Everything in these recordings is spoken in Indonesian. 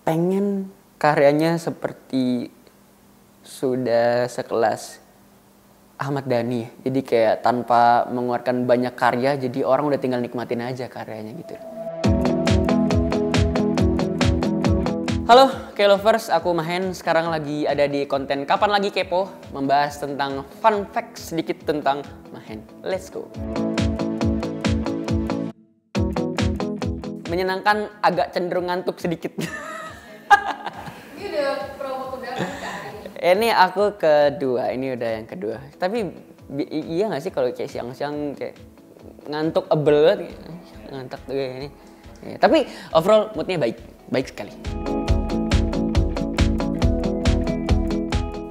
pengen karyanya seperti sudah sekelas Ahmad Dhani. Jadi kayak tanpa mengeluarkan banyak karya, jadi orang udah tinggal nikmatin aja karyanya gitu. Halo K-Lovers, aku Mahen. Sekarang lagi ada di konten Kapan Lagi Kepo, membahas tentang fun fact sedikit tentang Mahen. Let's go. Menyenangkan, agak cenderung ngantuk sedikit. Ini udah promo keberapa kali? Ini aku kedua, ini udah yang kedua. Tapi iya nggak sih kalau kayak siang-siang kayak ngantuk ebel, ngantuk kayak ini. Ya, tapi overall moodnya baik sekali.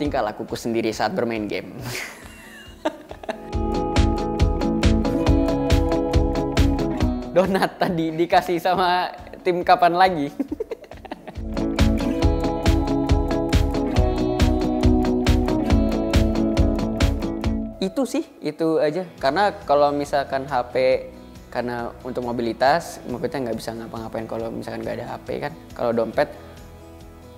Tingkah lakuku sendiri saat bermain game. Donat tadi dikasih sama tim Kapan Lagi. Itu sih, itu aja. Karena kalau misalkan HP, karena untuk mobilitas, maksudnya nggak bisa ngapa-ngapain kalau misalkan nggak ada HP kan. Kalau dompet,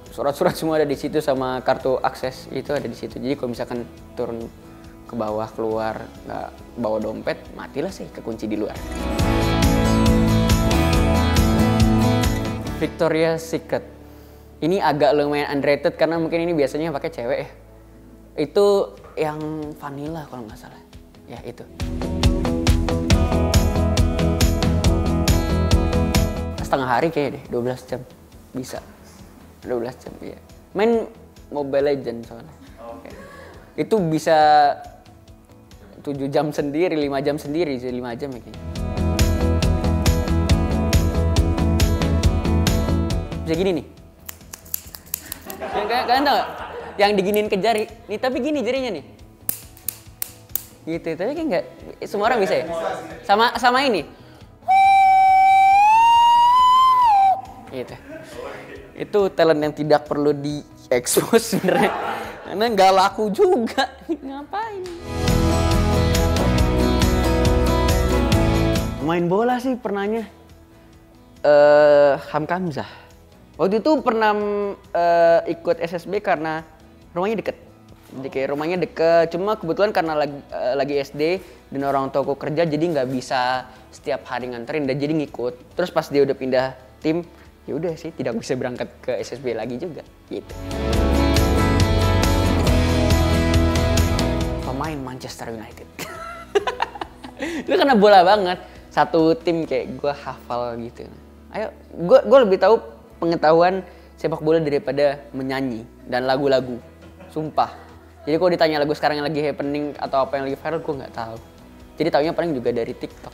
surat-surat semua ada di situ sama kartu akses itu ada di situ. Jadi kalau misalkan turun ke bawah keluar nggak bawa dompet, matilah sih, kekunci di luar. Victoria's Secret. Ini agak lumayan underrated karena mungkin ini biasanya pakai cewek ya. Itu yang vanilla kalau nggak salah. Ya itu. Setengah hari kayaknya deh, 12 jam. Bisa. 12 jam ya. Main Mobile Legends soalnya. Okay. Itu bisa 7 jam sendiri, 5 jam sendiri, 5 jam ya kayaknya. Bisa gini nih. Kalian tau gak? Yang diginiin ke jari. Nih tapi gini jarinya nih. Gitu, tapi kayak nggak semua orang bisa ya. Sama ini. Gitu. Itu talent yang tidak perlu diekspos sebenarnya. Karena nggak laku juga. Ngapain? Main bola sih pernahnya. Hamka Hamzah. Waktu itu pernah ikut SSB karena rumahnya deket. Jadi kayak rumahnya deket, cuma kebetulan karena lagi SD dan orang tuaku kerja jadi nggak bisa setiap hari nganterin dan jadi ngikut. Terus pas dia udah pindah tim, ya udah sih tidak bisa berangkat ke SSB lagi juga gitu. Pemain Manchester United. Itu karena bola banget. Satu tim kayak gue hafal gitu. Ayo, gue lebih tahu pengetahuan sepak bola daripada menyanyi dan lagu-lagu. Sumpah. Jadi kalau ditanya lagu sekarang yang lagi happening atau apa yang lagi viral, gue nggak tahu. Jadi taunya paling juga dari TikTok.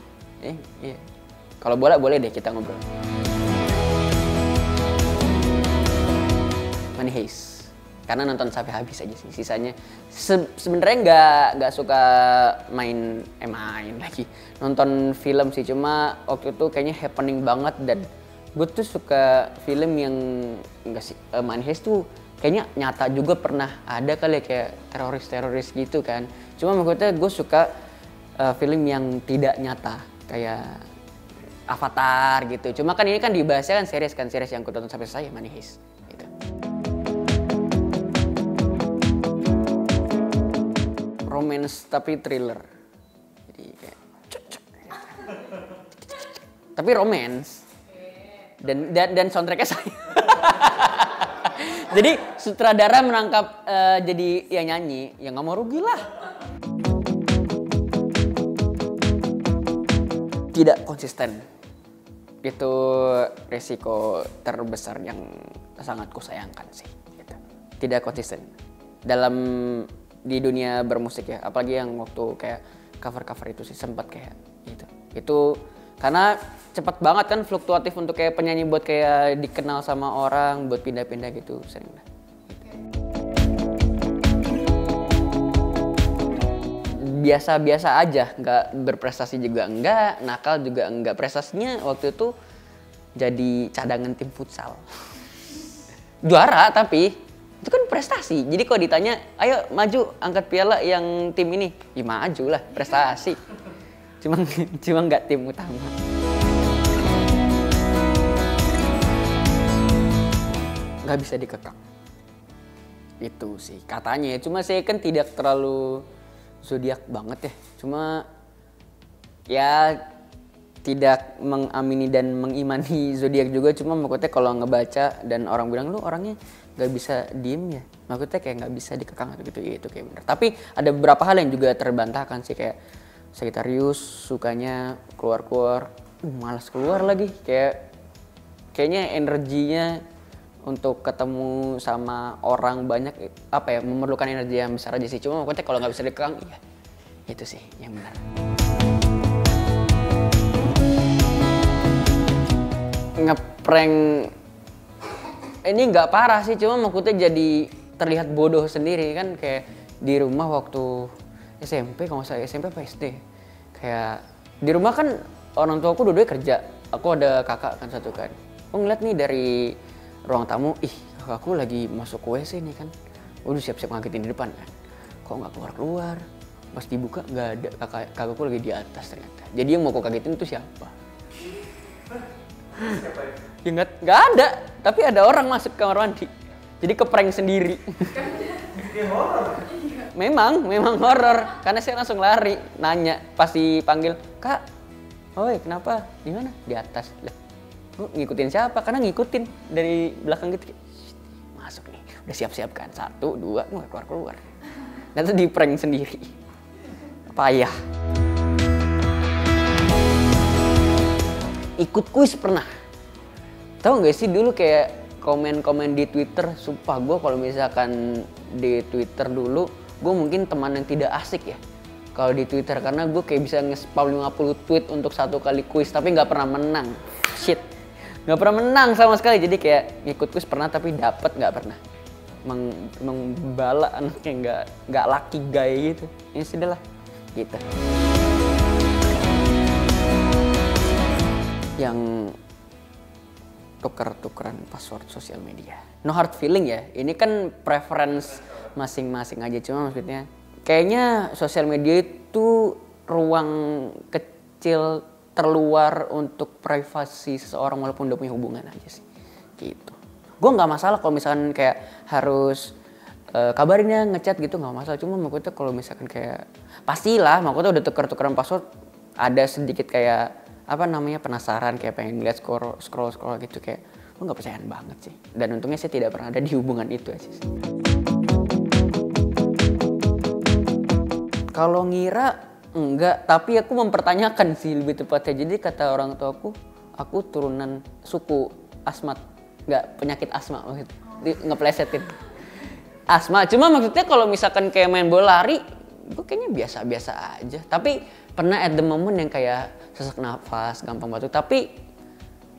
Iya. Kalau bola boleh deh kita ngobrol. Money Heist. Karena nonton sampai habis aja sih. Sisanya sebenarnya nggak suka main lagi. Nonton film sih, cuma waktu itu kayaknya happening banget dan gue tuh suka film yang enggak sih, Money Heist tuh kayaknya nyata juga pernah ada kali ya, kayak teroris gitu kan. Cuma maksudnya gue suka film yang tidak nyata kayak Avatar gitu. Cuma kan ini kan dibahasnya kan series yang aku tonton sampai selesai, Money Heist gitu. Romance tapi thriller. Jadi kayak tapi romance. Dan soundtracknya saya. Jadi sutradara menangkap jadi yang nyanyi, ya nggak mau rugi lah. Tidak konsisten. Itu resiko terbesar yang sangat kusayangkan sih. Gitu. Tidak konsisten. Di dunia bermusik ya, apalagi yang waktu kayak cover itu sih sempat kayak gitu. Itu karena cepat banget kan fluktuatif untuk kayak penyanyi buat kayak dikenal sama orang, buat pindah-pindah gitu sering lah. Biasa-biasa aja, nggak berprestasi juga enggak, nakal juga enggak. Prestasinya waktu itu jadi cadangan tim futsal. Juara tapi itu kan prestasi. Jadi kalau ditanya, ayo maju angkat piala yang tim ini, ya maju lah, prestasi. Cuma nggak tim utama. nggak bisa dikekang. Itu sih katanya ya. Cuma saya kan tidak terlalu zodiak banget ya. Cuma ya tidak mengamini dan mengimani zodiak juga. Cuma maksudnya kalau ngebaca dan orang bilang lu orangnya nggak bisa diem ya. Maksudnya kayak nggak bisa dikekang atau gitu. Ya, itu kayak bener. Tapi ada beberapa hal yang juga terbantahkan sih kayak Sagittarius sukanya keluar-keluar, malas keluar lagi kayaknya energinya untuk ketemu sama orang banyak apa ya memerlukan energi yang besar aja sih. Cuma maksudnya kalau nggak bisa dikekang, iya itu sih yang benar. Ngeprank ini nggak parah sih, cuma maksudnya jadi terlihat bodoh sendiri kan kayak di rumah waktu SMP kalau nggak salah SMP apa SD kayak di rumah kan orang tua aku dua-duanya kerja, aku ada kakak kan satu kan, aku ngeliat nih dari ruang tamu, kakakku lagi masuk ke WC nih kan, udah siap-siap ngagetin di depan kan, kok nggak keluar-keluar, pas dibuka nggak ada, kakakku lagi di atas ternyata, jadi yang mau aku kagetin itu siapa? Ya nggak ada, tapi ada orang masuk kamar mandi, jadi keprank sendiri. Memang horor, karena saya langsung lari, nanya, pas dipanggil, Kak, oi kenapa? Di mana? Di atas. Lah, ngikutin siapa? Karena ngikutin dari belakang gitu. Masuk nih, udah siap-siap kan? 1, 2, keluar. Dan itu di prank sendiri. Payah. Ikut kuis pernah. Tahu nggak sih dulu kayak komen-komen di Twitter, sumpah gue kalau misalkan di Twitter dulu, gue mungkin teman yang tidak asik ya kalau di Twitter karena gue kayak bisa nge-spam 50 tweet untuk satu kali kuis tapi nggak pernah menang. Shit, nggak pernah menang sama sekali. Jadi kayak ngikut kuis pernah tapi dapet nggak pernah. Bala anaknya nggak lucky guy gitu. Ini sudah lah gitu. Yang tuker-tukeran password sosial media. No hard feeling ya. Ini kan preference masing-masing aja, cuma maksudnya kayaknya sosial media itu ruang kecil terluar untuk privasi seseorang walaupun udah punya hubungan aja sih gitu. Gue nggak masalah kalau misalkan kayak harus kabarnya ngechat gitu, nggak masalah, cuma maksudnya kalau misalkan kayak pastilah maksudnya udah tuker-tukeran password ada sedikit kayak apa namanya penasaran, kayak pengen lihat scroll gitu, kayak gue nggak percayaan banget sih, dan untungnya saya tidak pernah ada di hubungan itu aja sih. Kalau ngira enggak, tapi aku mempertanyakan sih lebih tepatnya. Jadi kata orang tua aku turunan suku asmat, nggak penyakit asma maksudnya, ngeplesetin asma. Cuma maksudnya kalau misalkan kayak main bola lari, gue kayaknya biasa-biasa aja. Tapi pernah at the moment yang kayak sesak nafas, gampang batuk, tapi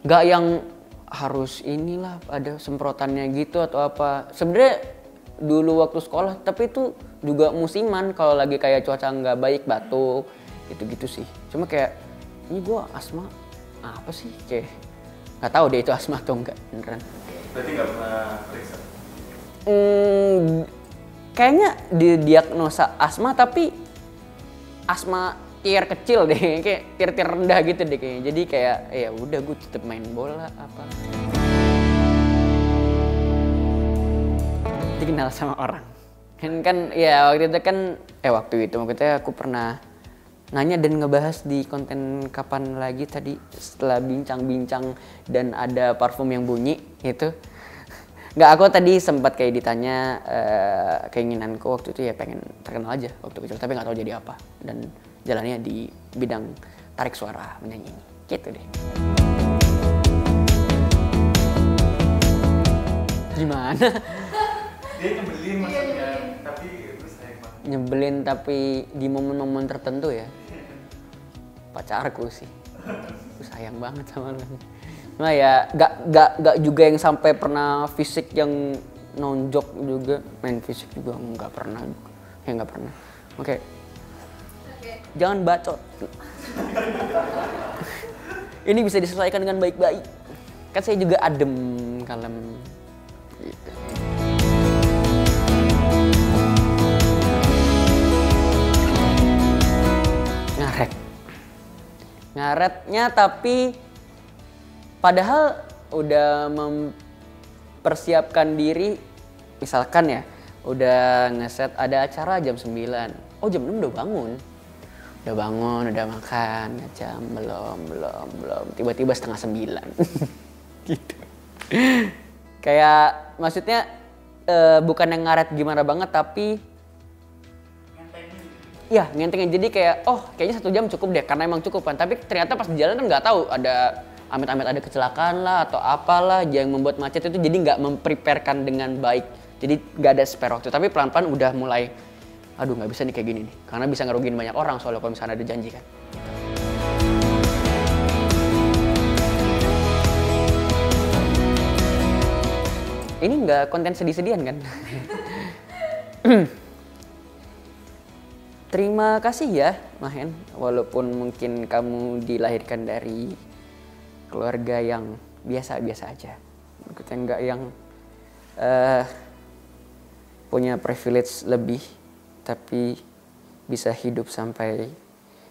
nggak yang harus inilah ada semprotannya gitu atau apa. Sebenarnya dulu waktu sekolah, tapi itu juga musiman kalau lagi kayak cuaca nggak baik, batuk gitu-gitu sih. Cuma kayak ini gue asma apa sih, kayak nggak tahu deh itu asma atau enggak beneran. Berarti nggak pernah periksa? Kayaknya didiagnosa asma, tapi asma tier kecil deh, kayak tier rendah gitu deh kayaknya. Jadi kayak ya udah gue tetap main bola apa. Dikenal sama orang kan ya waktu itu maksudnya aku pernah nanya dan ngebahas di konten kapan lagi tadi setelah bincang-bincang dan ada parfum yang bunyi itu. Nggak, aku tadi sempat kayak ditanya keinginanku waktu itu ya pengen terkenal aja waktu kecil, tapi nggak tahu jadi apa, dan jalannya di bidang tarik suara menyanyi ini gitu deh. Gimana? Dia nyebelin maksudnya, tapi itu sayang banget. Nyebelin tapi di momen-momen tertentu ya. Pacarku sih, aku sayang banget sama lu. Nah ya gak juga yang sampai pernah fisik yang nonjok juga, main fisik juga nggak pernah, ya nggak pernah. Oke. Jangan bacot. Ini bisa diselesaikan dengan baik-baik. Kan saya juga adem, kalem. Gitu. Ngaretnya tapi padahal udah mempersiapkan diri, misalkan ya udah ngeset ada acara jam 9, oh jam 6 udah bangun, udah makan, ngecam, belum, tiba-tiba setengah 9. Gitu. Kayak maksudnya bukan yang ngaret gimana banget, tapi ya ngentengin. Jadi kayak kayaknya 1 jam cukup deh karena emang cukup kan, tapi ternyata pas di jalan kan nggak tahu ada amit-amit ada kecelakaan lah atau apalah yang membuat macet itu, jadi nggak mempreparekan dengan baik, jadi nggak ada spare waktu. Tapi pelan-pelan udah mulai aduh nggak bisa nih kayak gini nih, karena bisa ngerugiin banyak orang soalnya kalau misalnya ada janji kan. Ini nggak konten sedih-sedihan kan? Terima kasih ya Mahen, walaupun mungkin kamu dilahirkan dari keluarga yang biasa-biasa aja, maksudnya nggak yang punya privilege lebih, tapi bisa hidup sampai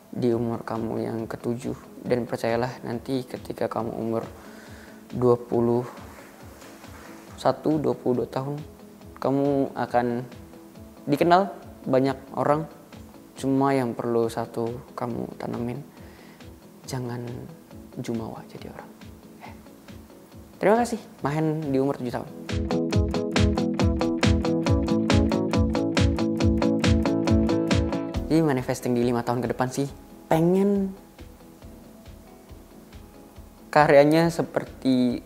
di umur kamu yang ke-7. Dan percayalah nanti ketika kamu umur 21, 22 tahun, kamu akan dikenal banyak orang. Cuma yang perlu satu kamu tanamin, jangan jumawa jadi orang. Terima kasih Mahen di umur 7 tahun. Jadi manifesting di 5 tahun ke depan sih, pengen karyanya seperti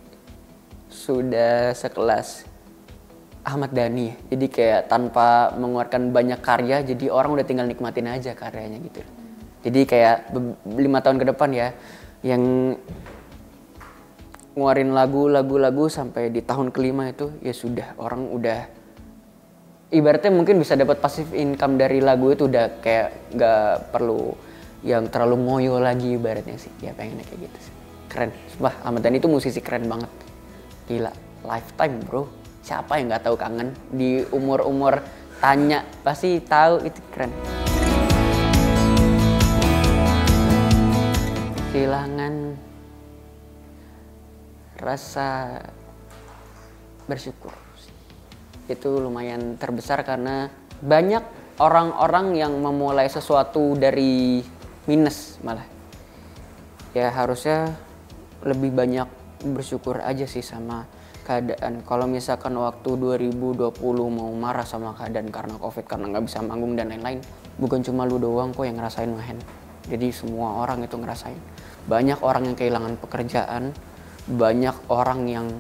sudah sekelas Ahmad Dhani. Jadi kayak tanpa mengeluarkan banyak karya, jadi orang udah tinggal nikmatin aja karyanya gitu. Jadi kayak 5 tahun ke depan ya, yang ngeluarin lagu sampai di tahun ke-5 itu ya sudah, orang udah ibaratnya mungkin bisa dapat passive income dari lagu itu, udah kayak gak perlu yang terlalu ngoyo lagi ibaratnya sih. Ya pengennya kayak gitu sih. Keren. Sumpah Ahmad Dhani itu musisi keren banget. Gila, lifetime bro. Siapa yang gak tahu kangen? Di umur-umur tanya pasti tahu, itu keren. Kehilangan rasa bersyukur itu lumayan terbesar, karena banyak orang-orang yang memulai sesuatu dari minus malah. Ya harusnya lebih banyak bersyukur aja sih sama keadaan. Kalau misalkan waktu 2020 mau marah sama keadaan karena COVID, karena nggak bisa manggung dan lain-lain, bukan cuma lu doang kok yang ngerasain Mahen. Jadi semua orang itu ngerasain. Banyak orang yang kehilangan pekerjaan, banyak orang yang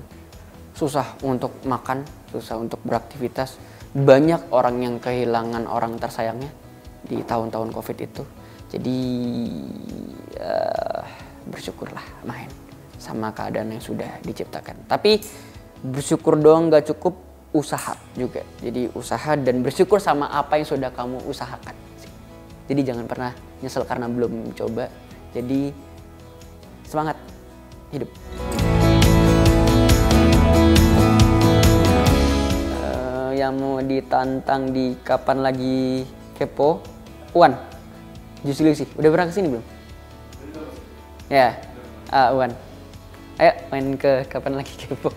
susah untuk makan, susah untuk beraktivitas, banyak orang yang kehilangan orang tersayangnya di tahun-tahun COVID itu. Jadi bersyukurlah Mahen sama keadaan yang sudah diciptakan. Tapi bersyukur doang gak cukup, usaha juga. Jadi usaha dan bersyukur sama apa yang sudah kamu usahakan. Jadi jangan pernah nyesel karena belum coba. Jadi semangat hidup. Yang mau ditantang di kapan lagi kepo, Uwan, Juicy Lucy. Udah pernah kesini belum? Ya, Uwan. Ayo main ke kapan lagi kepo.